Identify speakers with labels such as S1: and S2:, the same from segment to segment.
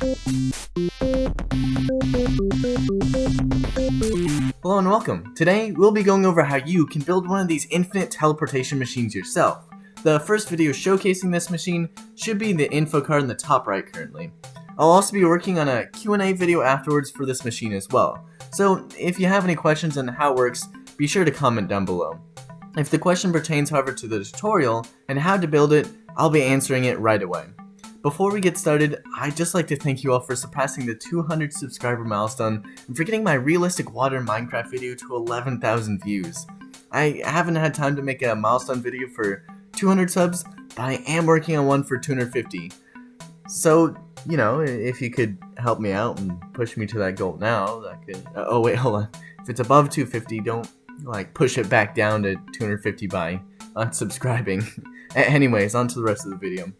S1: Hello and welcome. Today, we'll be going over how you can build one of these infinite teleportation machines yourself. The first video showcasing this machine should be in the info card in the top right currently. I'll also be working on a Q&A video afterwards for this machine as well. So if you have any questions on how it works, be sure to comment down below. If the question pertains however to the tutorial and how to build it, I'll be answering it right away. Before we get started, I'd just like to thank you all for surpassing the 200 subscriber milestone and for getting my realistic water Minecraft video to 11,000 views. I haven't had time to make a milestone video for 200 subs, but I am working on one for 250. So, you know, if you could help me out and push me to that goal now, that could... oh wait, hold on. If it's above 250, don't push it back down to 250 by unsubscribing. Anyways, on to the rest of the video.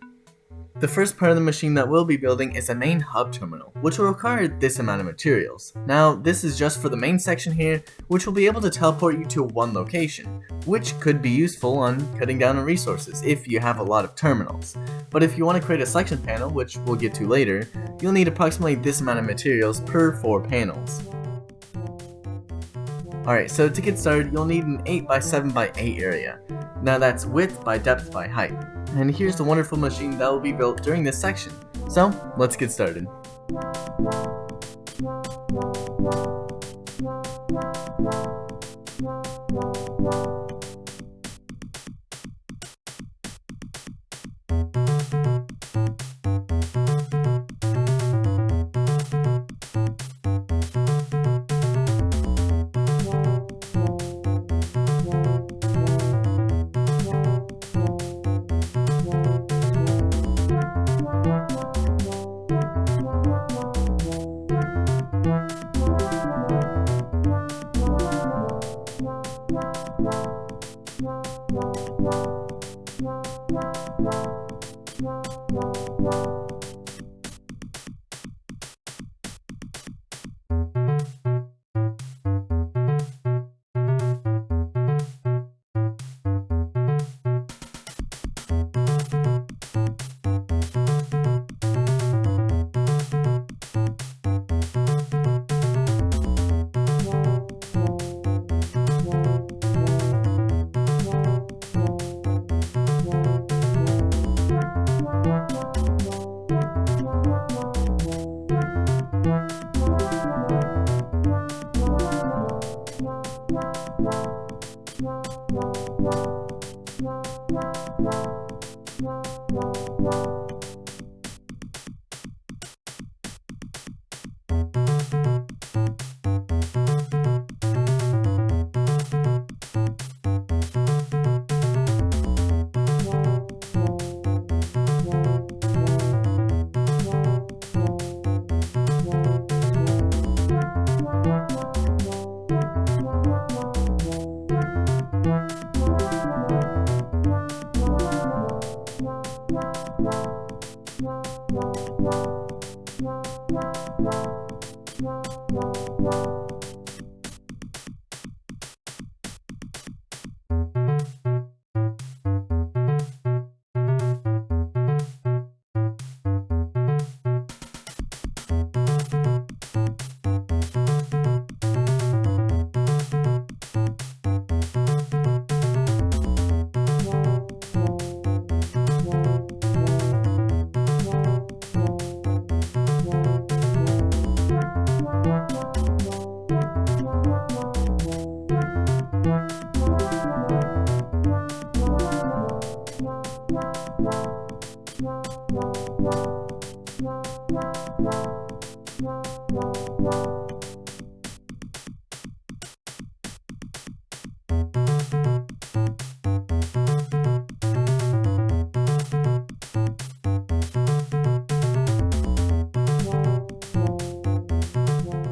S1: The first part of the machine that we'll be building is a main hub terminal, which will require this amount of materials. Now, this is just for the main section here, which will be able to teleport you to one location, which could be useful on cutting down on resources if you have a lot of terminals. But if you want to create a selection panel, which we'll get to later, you'll need approximately this amount of materials per 4 panels. Alright, so to get started, you'll need an 8x7x8 area. Now that's width by depth by height. And here's the wonderful machine that will be built during this section. So, let's get started.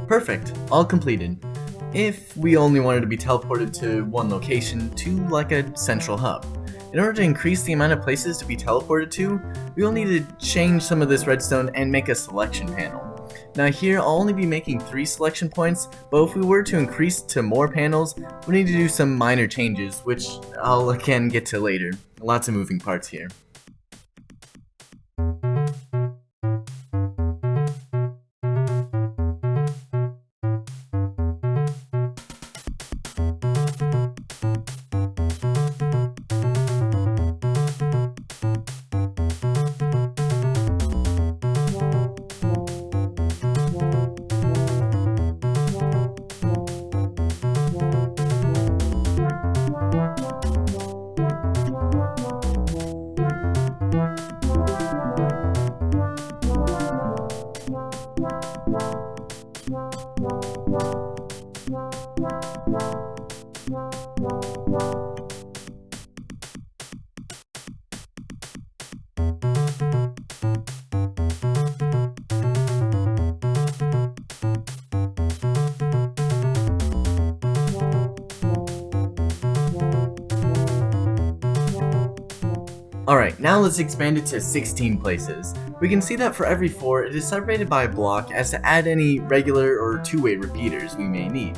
S1: Perfect, all completed. If we only wanted to be teleported to one location, to like a central hub. In order to increase the amount of places to be teleported to, we will need to change some of this redstone and make a selection panel. Now here I'll only be making 3 selection points, but if we were to increase to more panels, we need to do some minor changes, which I'll again get to later. Lots of moving parts here. Alright, now let's expand it to 16 places. We can see that for every 4, it is separated by a block as to add any regular or two-way repeaters we may need.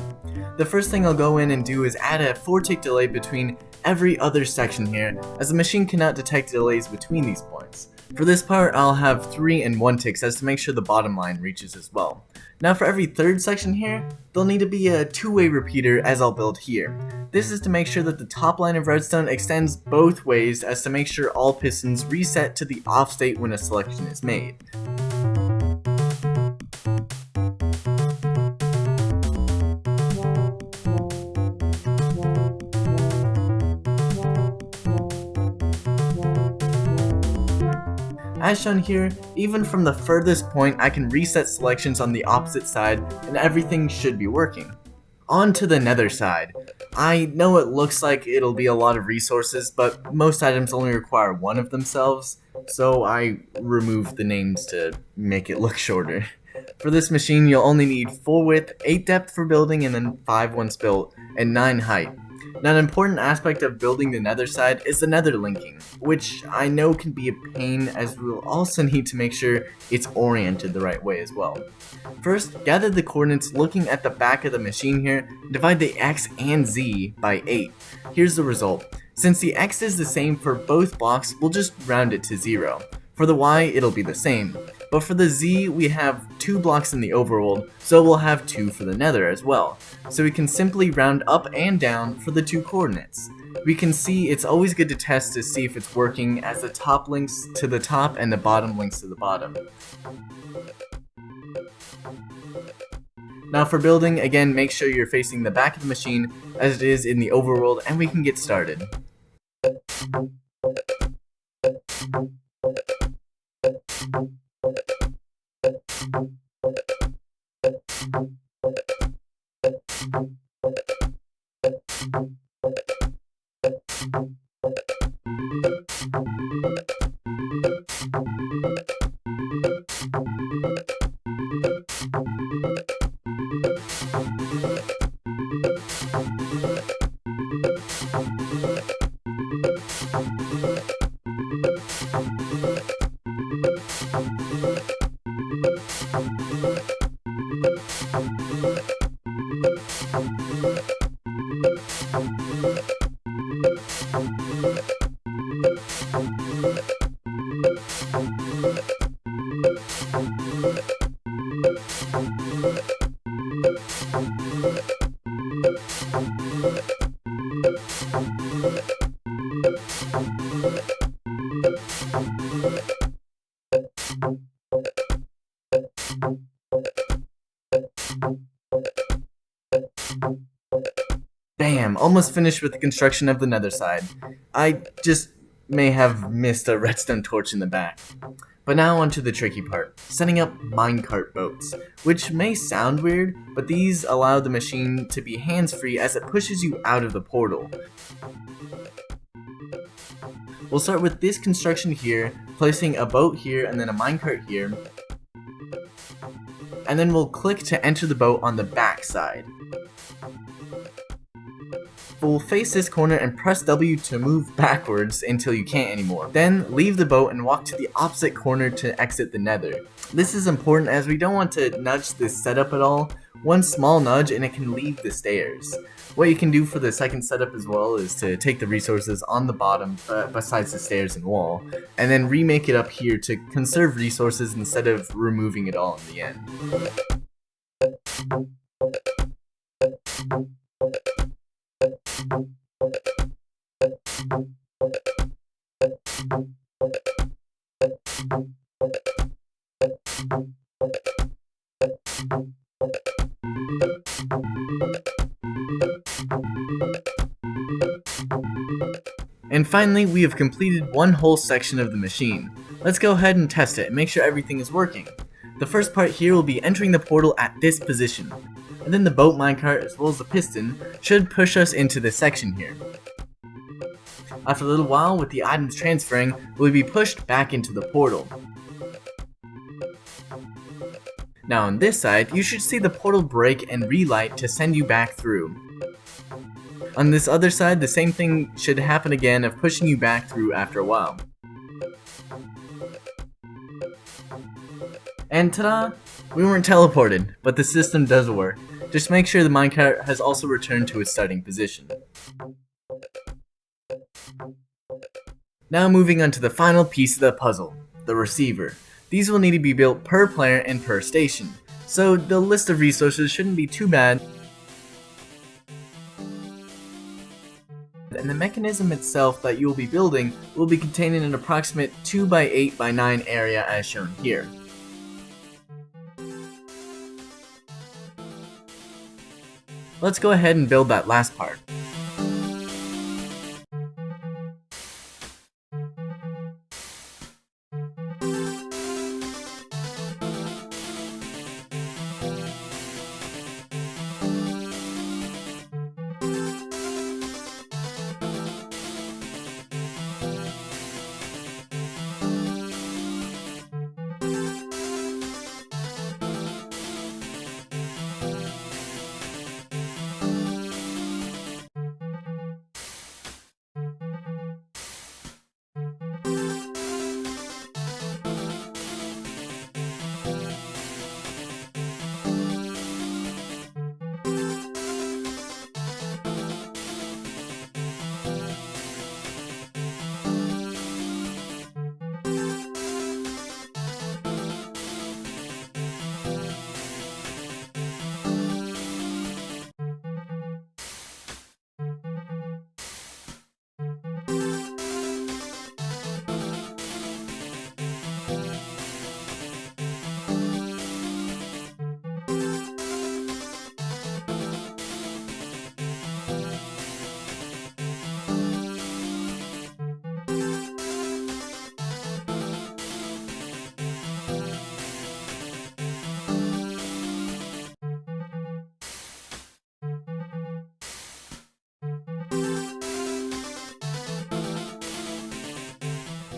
S1: The first thing I'll go in and do is add a 4-tick delay between every other section here, as the machine cannot detect delays between these points. For this part, I'll have 3 and 1 ticks as to make sure the bottom line reaches as well. Now for every third section here, there'll need to be a two-way repeater as I'll build here. This is to make sure that the top line of redstone extends both ways as to make sure all pistons reset to the off state when a selection is made. As shown here, even from the furthest point I can reset selections on the opposite side and everything should be working. On to the nether side. I know it looks like it'll be a lot of resources, but most items only require one of themselves, so I removed the names to make it look shorter. For this machine, you'll only need 4 width, 8 depth for building, and then 5 once built, and 9 height. Now, an important aspect of building the nether side is the nether linking, which I know can be a pain as we'll also need to make sure it's oriented the right way as well. First, gather the coordinates looking at the back of the machine here, and divide the x and z by 8. Here's the result. Since the x is the same for both blocks, we'll just round it to 0. For the y, it'll be the same. But for the z, we have 2 blocks in the overworld, so we'll have 2 for the nether as well. So we can simply round up and down for the 2 coordinates. We can see it's always good to test to see if it's working, as the top links to the top and the bottom links to the bottom. Now for building, again, make sure you're facing the back of the machine as it is in the overworld, and we can get started. Bam! Almost finished with the construction of the nether side. I just may have missed a redstone torch in the back. But now onto the tricky part, setting up minecart boats, which may sound weird, but these allow the machine to be hands-free as it pushes you out of the portal. We'll start with this construction here, placing a boat here and then a minecart here, and then we'll click to enter the boat on the back side. We'll face this corner and press W to move backwards until you can't anymore. Then leave the boat and walk to the opposite corner to exit the nether. This is important as we don't want to nudge this setup at all. One small nudge and it can leave the stairs. What you can do for the second setup as well is to take the resources on the bottom besides the stairs and wall, and then remake it up here to conserve resources instead of removing it all in the end. And finally, we have completed one whole section of the machine. Let's go ahead and test it and make sure everything is working. The first part here will be entering the portal at this position, and then the boat minecart as well as the piston should push us into this section here. After a little while, with the items transferring, we'll be pushed back into the portal. Now on this side, you should see the portal break and relight to send you back through. On this other side, the same thing should happen again of pushing you back through after a while. And ta-da! We weren't teleported, but the system does work. Just make sure the minecart has also returned to its starting position. Now moving on to the final piece of the puzzle, the receiver. These will need to be built per player and per station, so the list of resources shouldn't be too bad. And the mechanism itself that you will be building will be contained in an approximate 2x8x9 area as shown here. Let's go ahead and build that last part.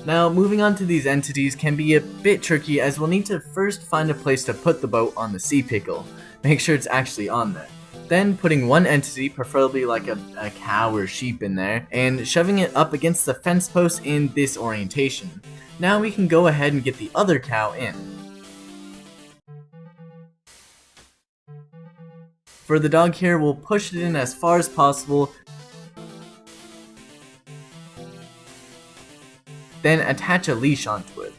S1: Now, moving on to these entities can be a bit tricky as we'll need to first find a place to put the boat on the sea pickle. Make sure it's actually on there. Then putting one entity, preferably like a cow or sheep in there, and shoving it up against the fence post in this orientation. Now we can go ahead and get the other cow in. For the dog here, we'll push it in as far as possible, then attach a leash onto it.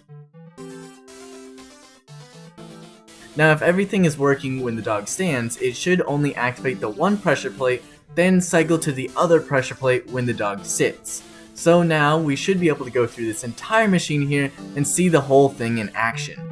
S1: Now if everything is working when the dog stands, it should only activate the one pressure plate, then cycle to the other pressure plate when the dog sits. So now we should be able to go through this entire machine here and see the whole thing in action.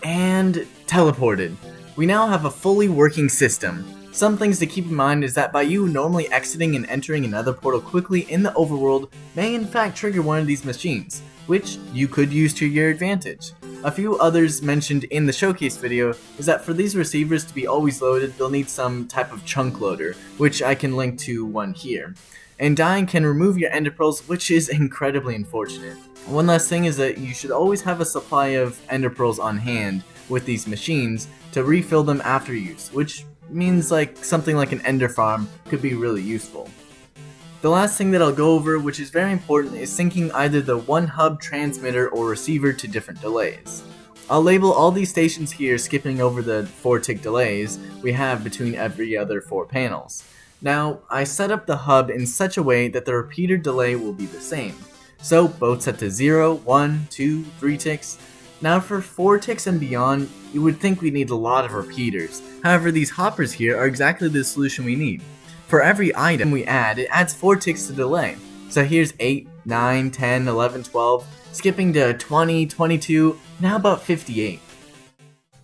S1: And teleported. We now have a fully working system. Some things to keep in mind is that by you normally exiting and entering another portal quickly in the overworld may in fact trigger one of these machines, which you could use to your advantage. A few others mentioned in the showcase video is that for these receivers to be always loaded, they'll need some type of chunk loader, which I can link to one here. And dying can remove your ender pearls, which is incredibly unfortunate. One last thing is that you should always have a supply of ender pearls on hand with these machines to refill them after use, which means like something like an ender farm could be really useful. The last thing that I'll go over, which is very important, is syncing either the one hub transmitter or receiver to different delays. I'll label all these stations here, skipping over the 4 tick delays we have between every other 4 panels. Now, I set up the hub in such a way that the repeater delay will be the same. So both set to 0, 1, 2, 3 ticks. Now for 4 ticks and beyond, you would think we need a lot of repeaters. However, these hoppers here are exactly the solution we need. For every item we add, it adds 4 ticks to delay. So here's 8, 9, 10, 11, 12, skipping to 20, 22, now about 58.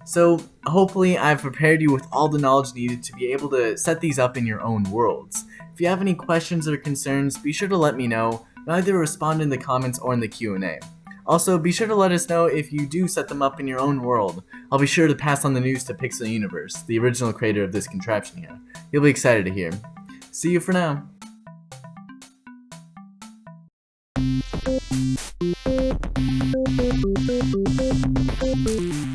S1: So hopefully I've prepared you with all the knowledge needed to be able to set these up in your own worlds. If you have any questions or concerns, be sure to let me know. and either respond in the comments or in the Q&A. Also, be sure to let us know if you do set them up in your own world. I'll be sure to pass on the news to Pixel Universe, the original creator of this contraption here. He'll be excited to hear. See you for now.